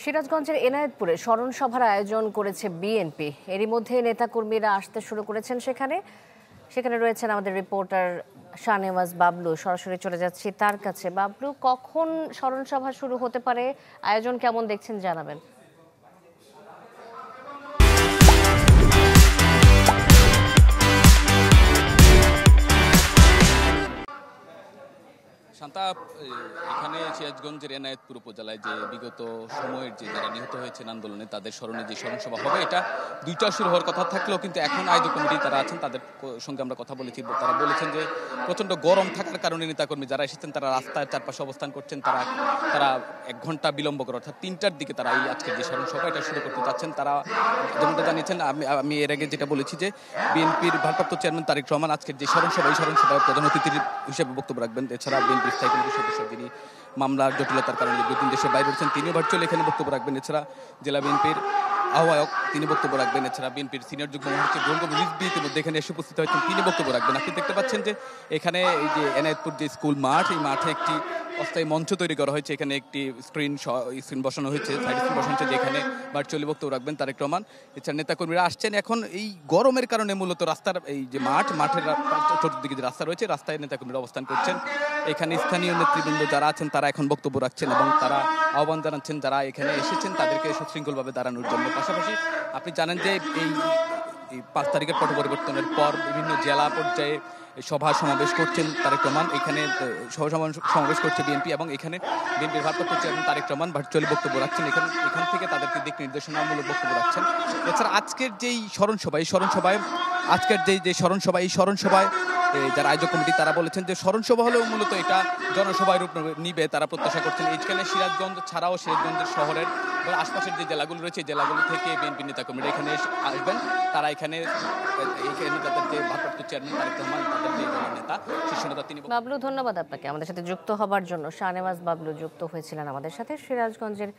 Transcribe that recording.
সিরাজগঞ্জের এনায়েতপুরে স্মরণ সভার আয়োজন করেছে বিএনপি। এরই মধ্যে নেতাকর্মীরা আসতে শুরু করেছেন সেখানে সেখানে রয়েছেন আমাদের রিপোর্টার শাহনেওয়াজ বাবলু। সরাসরি চলে যাচ্ছি তার কাছে। বাবলু, কখন স্মরণ সভা শুরু হতে পারে, আয়োজন কেমন দেখছেন জানাবেন। শান্তা, এখানে সিরাজগঞ্জের এনায়েতপুর উপজেলায় যে বিগত সময়ের যে যারা নিহত হয়েছেন আন্দোলনে তাদের স্মরণে যে স্মরণ সভা হবে, এটা 2টায় শুরু হওয়ার কথা থাকলেও কিন্তু এখন আয়োজক কমিটি তারা আছেন, তাদের সঙ্গে আমরা কথা বলেছি। তারা বলেছেন যে প্রচণ্ড গরম থাকার কারণে নেতাকর্মী যারা এসেছেন তারা রাস্তার চারপাশে অবস্থান করছেন। তারা 1 ঘন্টা বিলম্ব করে, অর্থাৎ 3টার দিকে তারা এই আজকের যে স্মরণ সভা এটা শুরু করতে চাচ্ছেন। তারা যেমনটা জানিয়েছেন, আমি এর আগে যেটা বলেছি যে বিএনপির ভারপ্রাপ্ত চেয়ারম্যান তারেক রহমান আজকের যে স্মরণ সভা, এই স্মরণ সভায় প্রধান অতিথির হিসেবে বক্তব্য রাখবেন। এছাড়া বিএনপি স্থায়ী কমিটির সদস্য যিনি মামলার জটিলতার কারণে দীর্ঘদিন দেশের বাইরে রয়েছেন তিনিও ভার্চুয়ালি এখানে বক্তব্য রাখবেন। এছাড়া জেলা বিএনপির আহ্বায়ক তিনি বক্তব্য রাখবেন। এছাড়া বিএনপির সিনিয়র যুগ্ম মহাসচিব ইতিমধ্যে এখানে এসে উপস্থিত হয়েছেন, তিনি বক্তব্য রাখবেন। আপনি দেখতে পাচ্ছেন যে এখানে এই যে এনায়েতপুর যে স্কুল মাঠ, এই মাঠে একটি অস্থায়ী মঞ্চ তৈরি করা হয়েছে। এখানে একটি স্ক্রিন বসানো হয়েছে, সাইড স্ক্রিন বসানো হয়েছে, যেখানে ভার্চুয়ালি বক্তব্য রাখবেন তারেক রহমান। এছাড়া নেতাকর্মীরা আসছেন। এখন এই গরমের কারণে মূলত রাস্তার এই যে মাঠের চতুর্দিকে যে রাস্তা রয়েছে, রাস্তায় নেতাকর্মীরা অবস্থান করছেন। এখানে স্থানীয় নেতৃবৃন্দ যারা আছেন তারা এখন বক্তব্য রাখছেন এবং তারা আহ্বান জানাচ্ছেন যারা এখানে এসেছেন তাদেরকে সুশৃঙ্খলভাবে দাঁড়ানোর জন্য। পাশাপাশি আপনি জানেন যে এই 5 তারিখের পট পরিবর্তনের পর বিভিন্ন জেলা পর্যায়ে সভা সমাবেশ করছেন তারেক রহমান। এখানে সমাবেশ করছে বিএনপি এবং এখানে বিএনপির ভারপ্রাপ্ত চেয়ারম্যান তারেক রহমান ভার্চুয়ালি বক্তব্য রাখছেন। এখান থেকে তাদেরকে দিক নির্দেশনামূলক বক্তব্য রাখছেন। এছাড়া আজকের যেই স্মরণ সভা, এই স্মরণ সভায় যারা আয়োজক কমিটি তারা বলেছেন যে স্মরণ সভা হলেও মূলত এটা জনসভায় রূপ নিবে, তারা প্রত্যাশা করছেন। এইখানে সিরাজগঞ্জ ছাড়াও সিরাজগঞ্জের শহরের আশপাশের যে জেলাগুলো রয়েছে, জেলাগুলো থেকে বিএনপি নেতাকর্মীরা এখানে আসবেন। তারা এখানে তাদের যে ভারপ্রাপ্ত চেয়ারম্যান তারেক রহমান, তাদের যে নেতা শীর্ষ নেতা তিনি। বাবলু, ধন্যবাদ আপনাকে আমাদের সাথে যুক্ত হবার জন্য। শাহনেওয়াজ বাবলু যুক্ত হয়েছিলেন আমাদের সাথে সিরাজগঞ্জের